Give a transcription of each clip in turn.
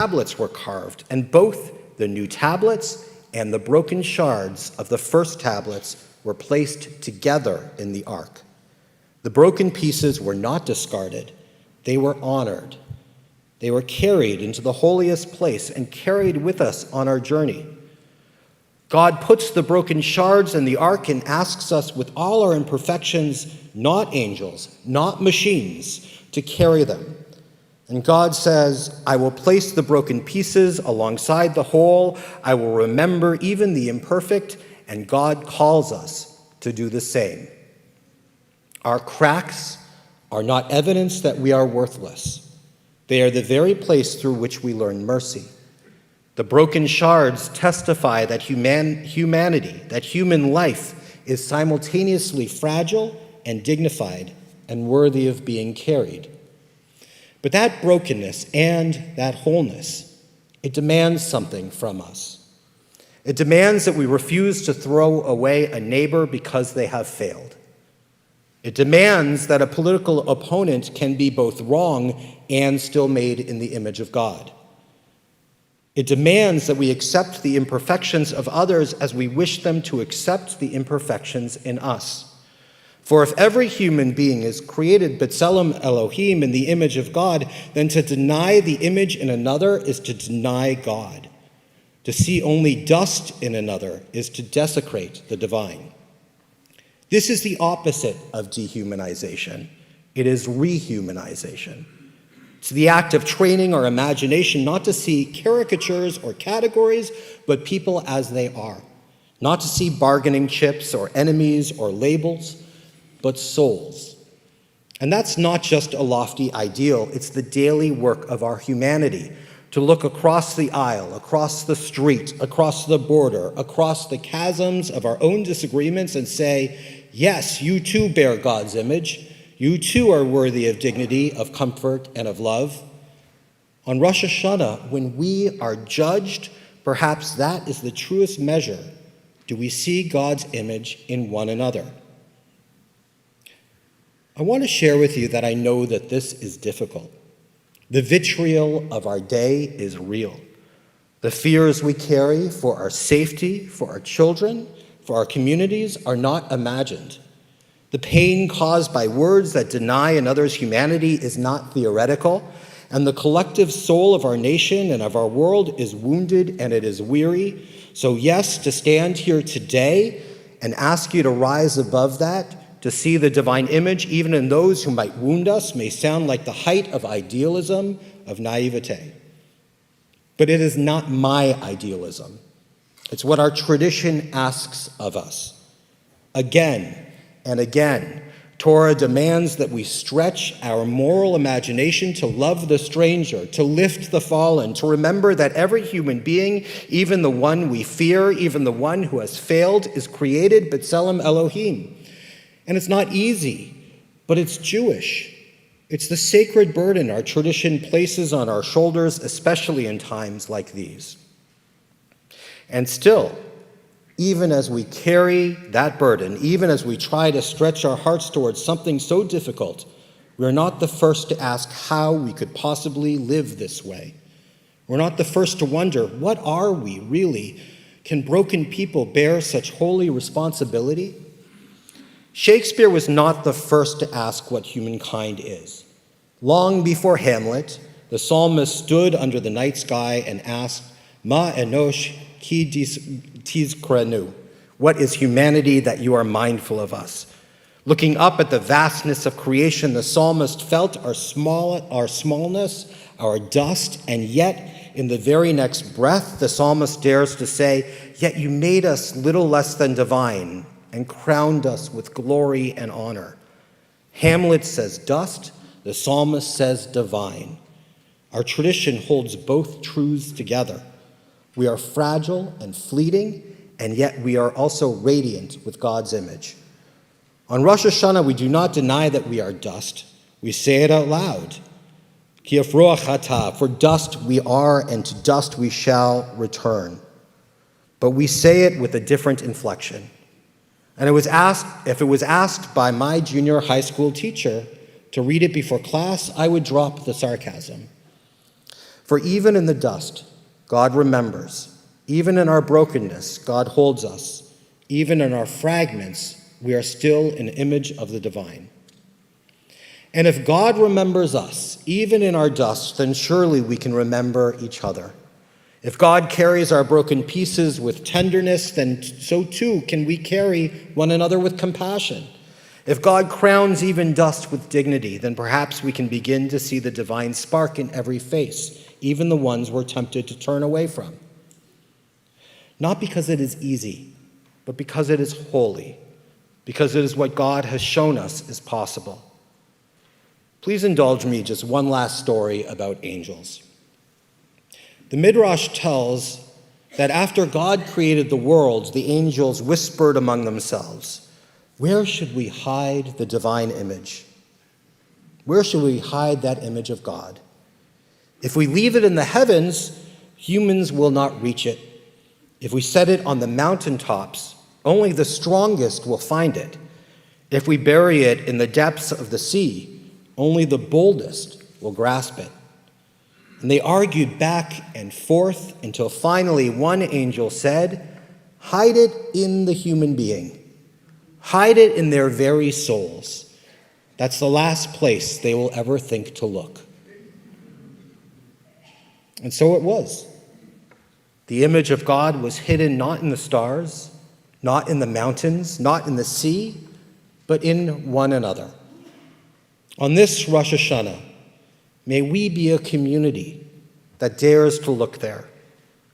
tablets were carved, and both the new tablets and the broken shards of the first tablets were placed together in the ark. The broken pieces were not discarded. They were honored. They were carried into the holiest place and carried with us on our journey. God puts the broken shards in the ark and asks us, with all our imperfections, not angels, not machines, to carry them. And God says, I will place the broken pieces alongside the whole. I will remember even the imperfect, and God calls us to do the same. Our cracks are not evidence that we are worthless. They are the very place through which we learn mercy. The broken shards testify that humanity, that human life, is simultaneously fragile and dignified and worthy of being carried. But that brokenness and that wholeness, it demands something from us. It demands that we refuse to throw away a neighbor because they have failed. It demands that a political opponent can be both wrong and still made in the image of God. It demands that we accept the imperfections of others as we wish them to accept the imperfections in us. For if every human being is created B'Tselem Elohim in the image of God, then to deny the image in another is to deny God. To see only dust in another is to desecrate the divine. This is the opposite of dehumanization. It is rehumanization. It's the act of training our imagination not to see caricatures or categories, but people as they are. Not to see bargaining chips or enemies or labels, but souls. And that's not just a lofty ideal, it's the daily work of our humanity, to look across the aisle, across the street, across the border, across the chasms of our own disagreements and say, yes, you too bear God's image. You too are worthy of dignity, of comfort, and of love. On Rosh Hashanah, when we are judged, perhaps that is the truest measure. Do we see God's image in one another? I want to share with you that I know that this is difficult. The vitriol of our day is real. The fears we carry for our safety, for our children, for our communities are not imagined. The pain caused by words that deny another's humanity is not theoretical, and the collective soul of our nation and of our world is wounded and it is weary. So yes, to stand here today and ask you to rise above that, to see the divine image, even in those who might wound us, may sound like the height of idealism, of naivete. But it is not my idealism. It's what our tradition asks of us. Again and again, Torah demands that we stretch our moral imagination to love the stranger, to lift the fallen, to remember that every human being, even the one we fear, even the one who has failed, is created B'Tselem Elohim. And it's not easy, but it's Jewish. It's the sacred burden our tradition places on our shoulders, especially in times like these. And still, even as we carry that burden, even as we try to stretch our hearts towards something so difficult, we're not the first to ask how we could possibly live this way. We're not the first to wonder, what are we really? Can broken people bear such holy responsibility? Shakespeare was not the first to ask what humankind is. Long before Hamlet, the psalmist stood under the night sky and asked, Ma enosh ki tizkrenu? What is humanity that you are mindful of us? Looking up at the vastness of creation, the psalmist felt our smallness, our dust, and yet in the very next breath, the psalmist dares to say, yet you made us little less than divine and crowned us with glory and honor. Hamlet says dust, the psalmist says divine. Our tradition holds both truths together. We are fragile and fleeting, and yet we are also radiant with God's image. On Rosh Hashanah, we do not deny that we are dust. We say it out loud. Ki afroach hata, for dust we are, and to dust we shall return. But we say it with a different inflection. And if it was asked by my junior high school teacher to read it before class, I would drop the sarcasm. For even in the dust, God remembers. Even in our brokenness, God holds us. Even in our fragments, we are still an image of the divine. And if God remembers us, even in our dust, then surely we can remember each other. If God carries our broken pieces with tenderness, then so too can we carry one another with compassion. If God crowns even dust with dignity, then perhaps we can begin to see the divine spark in every face, even the ones we're tempted to turn away from. Not because it is easy, but because it is holy, because it is what God has shown us is possible. Please indulge me just one last story about angels. The Midrash tells that after God created the world, the angels whispered among themselves, "Where should we hide the divine image? Where should we hide that image of God? If we leave it in the heavens, humans will not reach it. If we set it on the mountaintops, only the strongest will find it. If we bury it in the depths of the sea, only the boldest will grasp it." And they argued back and forth until finally one angel said, "Hide it in the human being. Hide it in their very souls. That's the last place they will ever think to look." And so it was. The image of God was hidden not in the stars, not in the mountains, not in the sea, but in one another. On this Rosh Hashanah, may we be a community that dares to look there,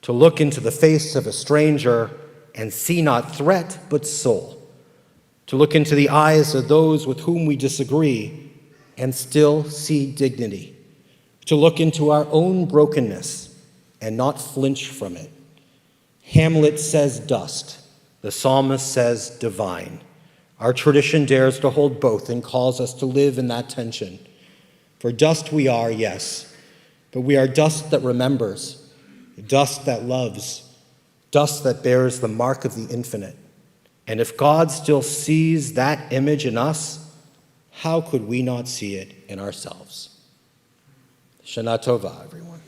to look into the face of a stranger and see not threat but soul, to look into the eyes of those with whom we disagree and still see dignity, to look into our own brokenness and not flinch from it. Hamlet says dust, the psalmist says divine. Our tradition dares to hold both and calls us to live in that tension. For dust we are, yes, but we are dust that remembers, dust that loves, dust that bears the mark of the infinite. And if God still sees that image in us, how could we not see it in ourselves? Shana Tova, everyone.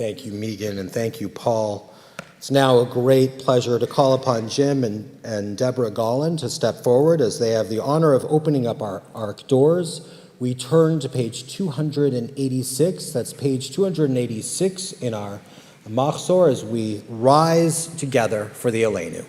Thank you, Megan, and thank you, Paul. It's now a great pleasure to call upon Jim and Deborah Gollan to step forward as they have the honor of opening up our ark doors. We turn to page 286. That's page 286 in our Machzor as we rise together for the Aleinu.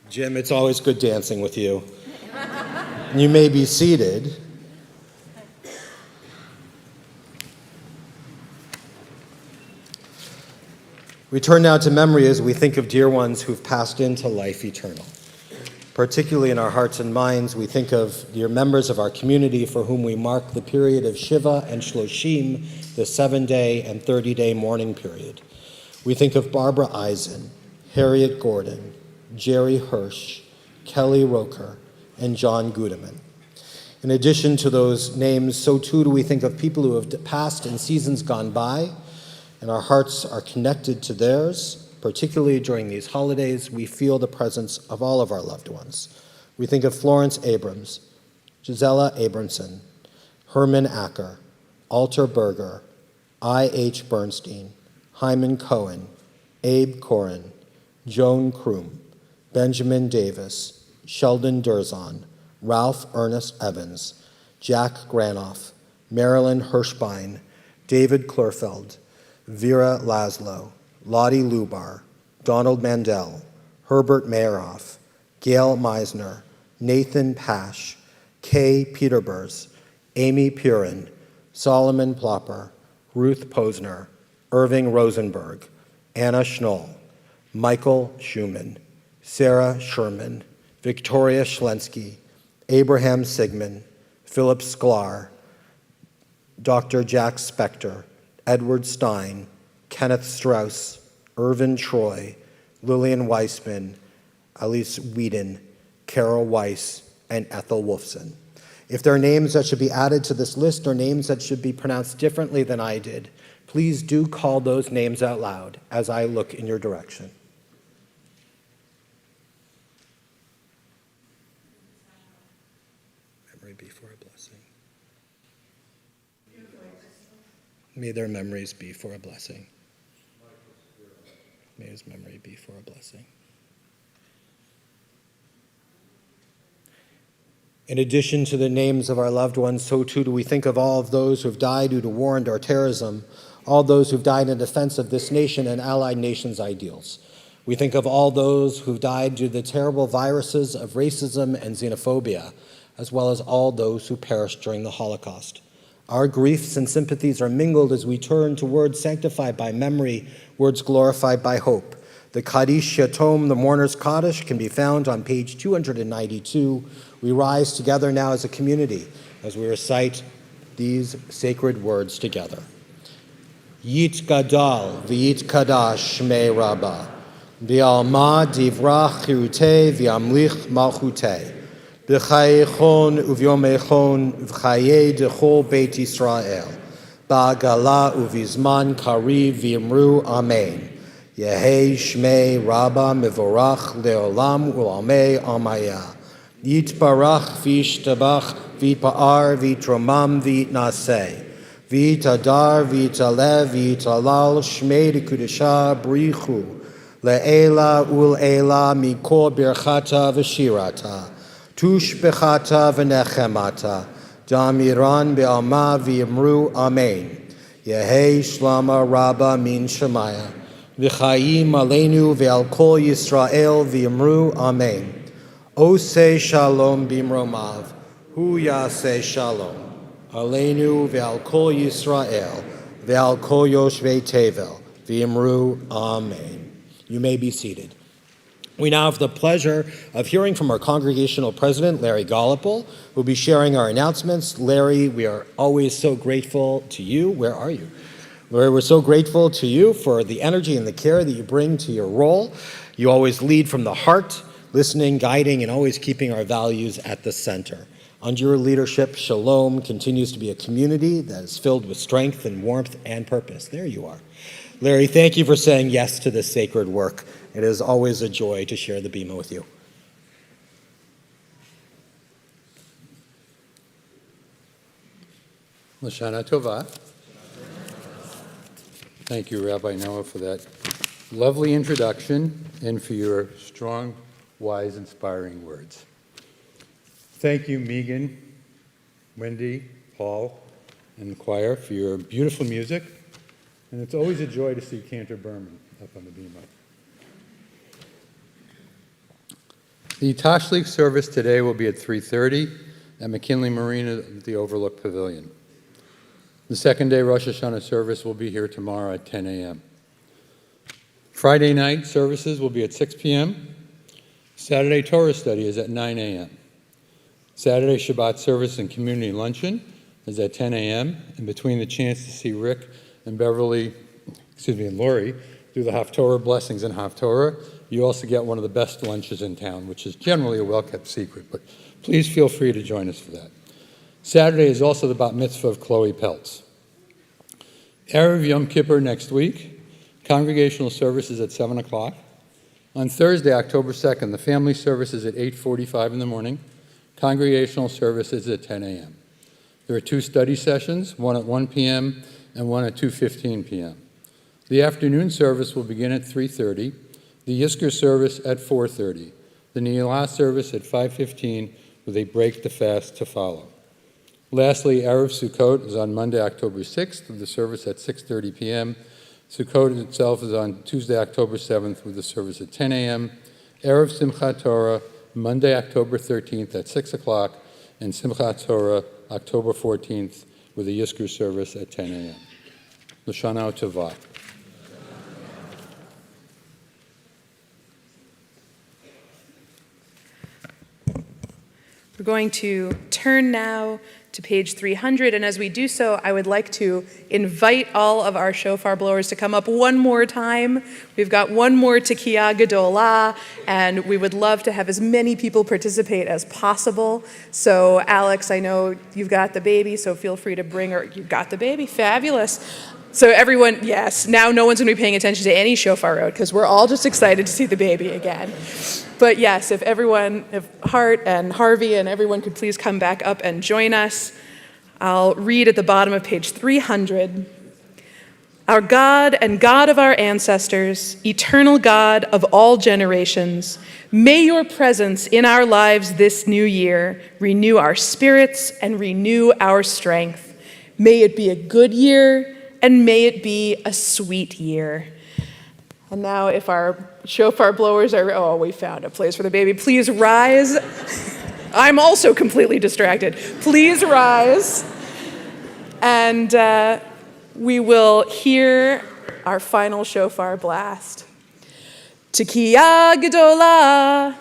Jim, it's always good dancing with you. You may be seated. We turn now to memory as we think of dear ones who've passed into life eternal. Particularly in our hearts and minds, we think of dear members of our community for whom we mark the period of Shiva and Shloshim, the 7-day and 30-day mourning period. We think of Barbara Eisen, Harriet Gordon, Jerry Hirsch, Kelly Roker, and John Gudeman. In addition to those names, so too do we think of people who have passed in seasons gone by, and our hearts are connected to theirs. Particularly during these holidays, we feel the presence of all of our loved ones. We think of Florence Abrams, Gisela Abramson, Herman Acker, Alter Berger, I.H. Bernstein, Hyman Cohen, Abe Corin, Joan Kroom, Benjamin Davis, Sheldon Durzon, Ralph Ernest Evans, Jack Granoff, Marilyn Hirschbein, David Klurfeld, Vera Laszlo, Lottie Lubar, Donald Mandel, Herbert Meyerhoff, Gail Meisner, Nathan Pash, Kay Peterbers, Amy Purin, Solomon Plopper, Ruth Posner, Irving Rosenberg, Anna Schnoll, Michael Schumann, Sarah Sherman, Victoria Schlensky, Abraham Sigmund, Philip Sklar, Dr. Jack Spector, Edward Stein, Kenneth Strauss, Irvin Troy, Lillian Weissman, Alice Whedon, Carol Weiss, and Ethel Wolfson. If there are names that should be added to this list or names that should be pronounced differently than I did, please do call those names out loud as I look in your direction. Memory be for a blessing. May their memories be for a blessing. May his memory be for a blessing. In addition to the names of our loved ones, so too do we think of all of those who have died due to war and or terrorism, all those who've died in defense of this nation and allied nations' ideals. We think of all those who've died due to the terrible viruses of racism and xenophobia, as well as all those who perished during the Holocaust. Our griefs and sympathies are mingled as we turn to words sanctified by memory, words glorified by hope. The Kaddish Yatom, the Mourner's Kaddish, can be found on page 292. We rise together now as a community as we recite these sacred words together. Yit gadal v'yit kadash shmei Rabbah, v'alma divrach chirutei v'amlich malchutei, b'chayechon uvyomechon v'chayei dechol Beit Yisrael, ba'agala uvizman kariv v'imru amen. Yehei shmei Rabbah mevorach leolam u'amei amaya. Yitbarach v'yishtabach v'yitpa'ar v'yitromam v'yitnaseh. V'yitadar v'yitalev v'yitalal shmei dekudesha brichu. Le'ela ul'ela mikol birchata v'shirata. Tush bechata v'nechemata. Damiran be'alma v'yimru amen. Yehei shlama Rabbah min shemaya. V'chayim aleinu ve'al kol Yisrael v'yimru amen. Oseh shalom bimromav, hu yaseh shalom. Aleinu ve'al kol Yisrael, ve'al kol yoshvei tevel, v'yimru amen. You may be seated. We now have the pleasure of hearing from our congregational president, Larry Gollopel, who will be sharing our announcements. Larry, we are always so grateful to you. Where are you? Larry, we're so grateful to you for the energy and the care that you bring to your role. You always lead from the heart, listening, guiding, and always keeping our values at the center. Under your leadership, Shalom continues to be a community that is filled with strength and warmth and purpose. There you are. Larry, thank you for saying yes to this sacred work. It is always a joy to share the bima with you. Lashana Tova. Thank you, Rabbi Noah, for that lovely introduction and for your strong, wise, inspiring words. Thank you, Megan, Wendy, Paul, and the choir for your beautiful music. And it's always a joy to see Cantor Berman up on the bima. The Tashlich service today will be at 3:30 at McKinley Marina at the Overlook Pavilion. The second day Rosh Hashanah service will be here tomorrow at 10 a.m. Friday night services will be at 6 p.m. Saturday Torah study is at 9 a.m. Saturday Shabbat service and community luncheon is at 10 a.m. And between the chance to see Rick and and Lori do the Haftorah blessings and Haftorah, you also get one of the best lunches in town, which is generally a well-kept secret, but please feel free to join us for that. Saturday is also the bat mitzvah of Chloe Peltz. Erev Yom Kippur next week, congregational service is at 7 o'clock. On Thursday, October 2nd, the family service is at 8:45 in the morning. Congregational service is at 10 a.m. There are 2 study sessions, one at 1 p.m. and one at 2:15 p.m. The afternoon service will begin at 3:30, the Yizkor service at 4:30, the Neilah service at 5:15 with a break to fast to follow. Lastly, Erev Sukkot is on Monday, October 6th, with the service at 6:30 p.m. Sukkot itself is on Tuesday, October 7th, with the service at 10 a.m. Erev Simchat Torah, Monday, October 13th at 6 o'clock, and Simchat Torah, October 14th, with the Yizkor service at 10 a.m. L'shana Tova. We're going to turn now to page 300, and as we do so, I would like to invite all of our shofar blowers to come up one more time. We've got one more Tekiah Gedolah, and we would love to have as many people participate as possible. So Alex, I know you've got the baby, so feel free to bring her. You've got the baby, fabulous. So everyone, yes, now no one's going to be paying attention to any shofar road because we're all just excited to see the baby again. But yes, if Hart and Harvey and everyone could please come back up and join us. I'll read at the bottom of page 300. Our God and God of our ancestors, eternal God of all generations, may your presence in our lives this new year renew our spirits and renew our strength. May it be a good year and may it be a sweet year. And now if our shofar blowers are, we found a place for the baby. Please rise. I'm also completely distracted. Please rise. And we will hear our final shofar blast. Tekiah Gedolah.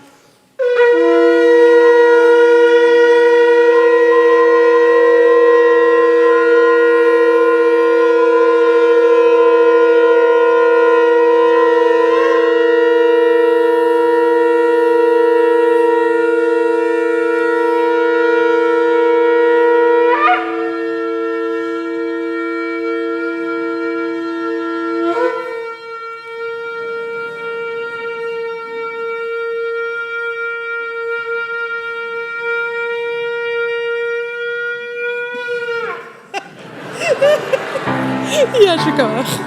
יישר כוח.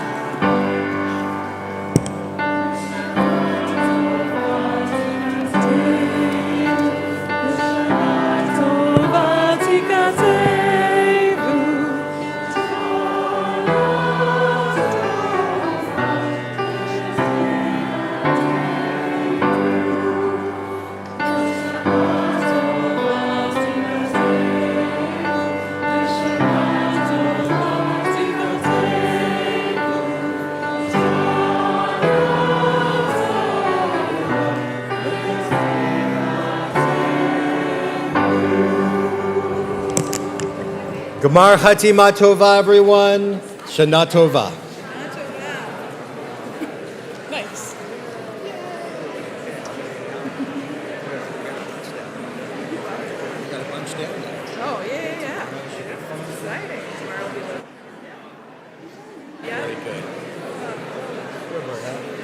Gemar Hatima Tova, everyone. Shana Tova. Nice. Oh, yeah. Exciting. Tomorrow will be lit. Yeah. Very good.